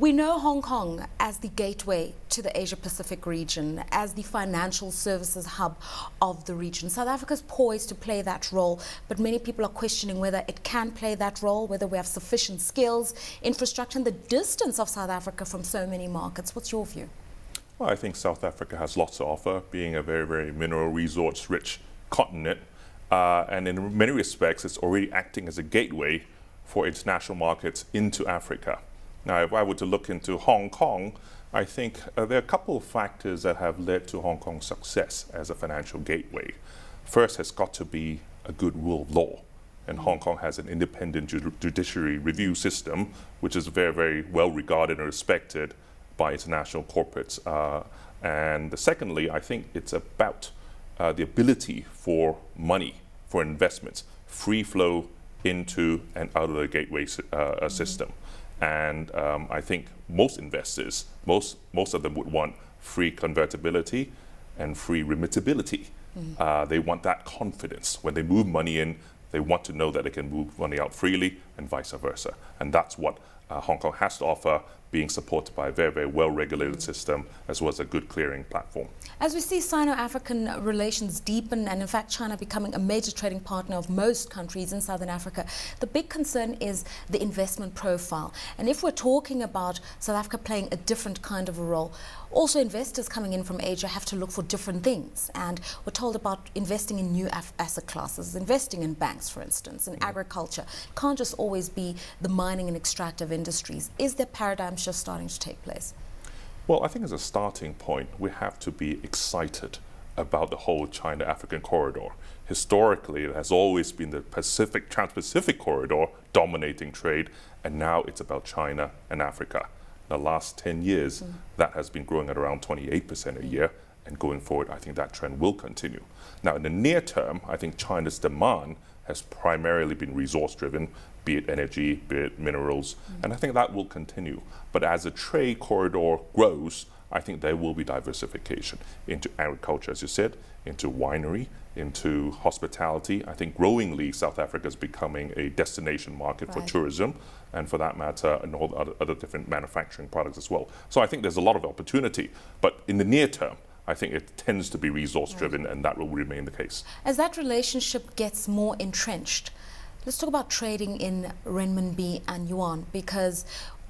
We know Hong Kong as the gateway to the Asia-Pacific region, as the financial services hub of the region. South Africa is poised to play that role, but many people are questioning whether it can play that role, whether we have sufficient skills, infrastructure, and the distance of South Africa from so many markets. What's your view? Well, I think South Africa has lots to offer, being a very, very mineral resource-rich continent. And in many respects, it's already acting as a gateway for international markets into Africa. Now, if I were to look into Hong Kong, I think there are a couple of factors that have led to Hong Kong's success as a financial gateway. First has got to be a good rule of law. And Hong Kong has an independent judiciary review system, which is very, very well regarded and respected by international corporates. And secondly, I think it's about the ability for money, for investments, free flow into and out of the gateway system. And I think most investors, most of them would want free convertibility and free remittability. They want that confidence. When they move money in, they want to know that they can move money out freely and vice versa. And that's what Hong Kong has to offer, being supported by a very, very well-regulated system, as well as a good clearing platform. As we see Sino-African relations deepen, and in fact China becoming a major trading partner of most countries in Southern Africa, the big concern is the investment profile. And if we're talking about South Africa playing a different kind of a role, also investors coming in from Asia have to look for different things. And we're told about investing in new asset classes, investing in banks, for instance, in agriculture. It can't just always be the mining and extractive industries. Is there paradigm shift starting to take place? Well, I think as a starting point, we have to be excited about the whole China-African corridor. Historically, it has always been the Trans-Pacific corridor dominating trade, and now it's about China and Africa. The last 10 years, that has been growing at around 28% a year, and going forward, I think that trend will continue. Now, in the near term, I think China's demand has primarily been resource-driven, be it energy, be it minerals, and I think that will continue. But as the trade corridor grows, I think there will be diversification into agriculture, as you said, into winery, into hospitality. I think growingly, South Africa is becoming a destination market for tourism, and for that matter, and all other different manufacturing products as well. So I think there's a lot of opportunity, but in the near term, I think it tends to be resource-driven, and that will remain the case. As that relationship gets more entrenched, let's talk about trading in renminbi and yuan, because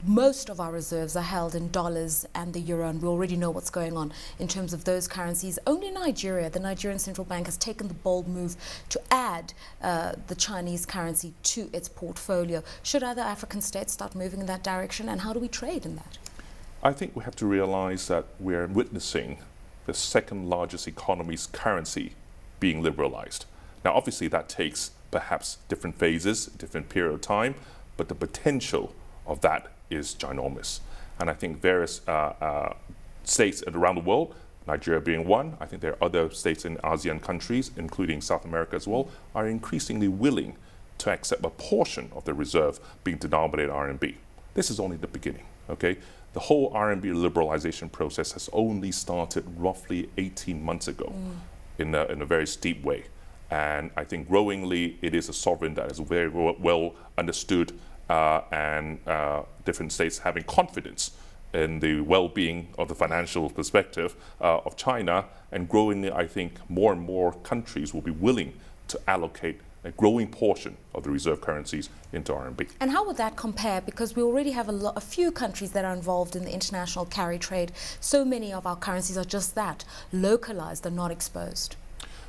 most of our reserves are held in dollars and the euro, and we already know what's going on in terms of those currencies. Only Nigeria, the Nigerian Central Bank, has taken the bold move to add the Chinese currency to its portfolio. Should other African states start moving in that direction, and how do we trade in that? I think we have to realize that we're witnessing the second largest economy's currency being liberalized. Now, obviously, that takes perhaps different phases, different period of time, but the potential of that is ginormous. And I think various states around the world, Nigeria being one, I think there are other states in ASEAN countries, including South America as well, are increasingly willing to accept a portion of the reserve being denominated in RMB. This is only the beginning, okay? The whole RMB liberalization process has only started roughly 18 months ago in a very steep way. And I think growingly, it is a sovereign that is very well understood, and different states having confidence in the well-being of the financial perspective of China. And growingly, I think more and more countries will be willing to allocate a growing portion of the reserve currencies into RMB. And how would that compare? Because we already have a few countries that are involved in the international carry trade. So many of our currencies are just that, localized and not exposed.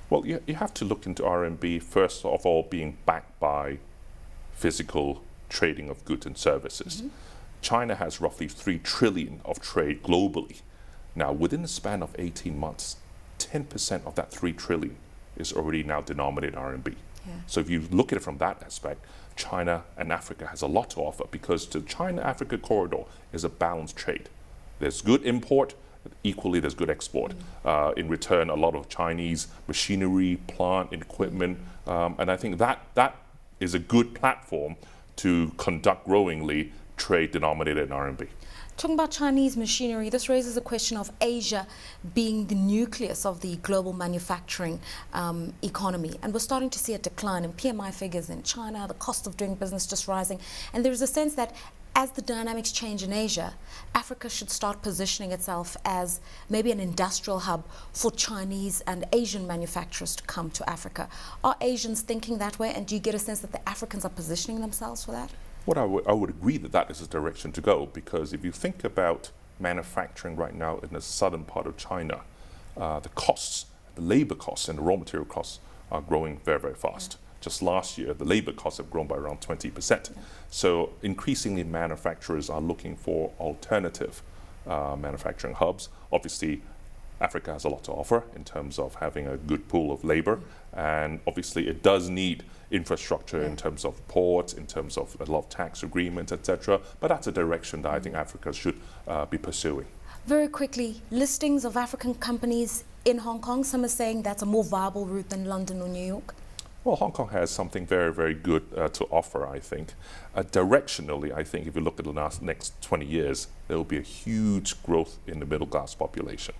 Well, you have to look into RMB, first of all, being backed by physical trading of goods and services. China has roughly 3 trillion of trade globally. Now, within the span of 18 months, 10% of that 3 trillion is already now denominated in RMB. So if you look at it from that aspect, China and Africa has a lot to offer, because the China-Africa corridor is a balanced trade. There's good import, equally there's good export. In return, a lot of Chinese machinery, plant, equipment, and I think that is a good platform to conduct growingly trade denominated in RMB. Talking about Chinese machinery, this raises a question of Asia being the nucleus of the global manufacturing economy. And we're starting to see a decline in PMI figures in China, the cost of doing business just rising. And there's a sense that as the dynamics change in Asia, Africa should start positioning itself as maybe an industrial hub for Chinese and Asian manufacturers to come to Africa. Are Asians thinking that way, and do you get a sense that the Africans are positioning themselves for that? What I would agree that that is the direction to go, because if you think about manufacturing right now in the southern part of China, the costs, the labor costs and the raw material costs are growing very, very fast. Just last year, the labor costs have grown by around 20%. So increasingly, manufacturers are looking for alternative manufacturing hubs. Obviously, Africa has a lot to offer in terms of having a good pool of labor, and obviously it does need infrastructure in terms of ports, in terms of a lot of tax agreements, etc. But that's a direction that I think Africa should be pursuing. Very quickly, listings of African companies in Hong Kong, some are saying that's a more viable route than London or New York. Well, Hong Kong has something very, very good to offer, I think. Directionally, I think if you look at the next 20 years, there will be a huge growth in the middle class population.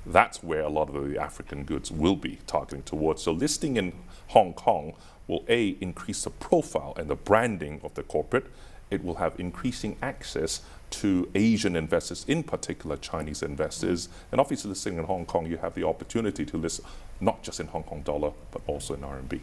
That's where a lot of the African goods will be targeting towards. So listing in Hong Kong will, A, increase the profile and the branding of the corporate. It will have increasing access to Asian investors, in particular Chinese investors. And obviously listing in Hong Kong, you have the opportunity to list not just in Hong Kong dollar, but also in RMB.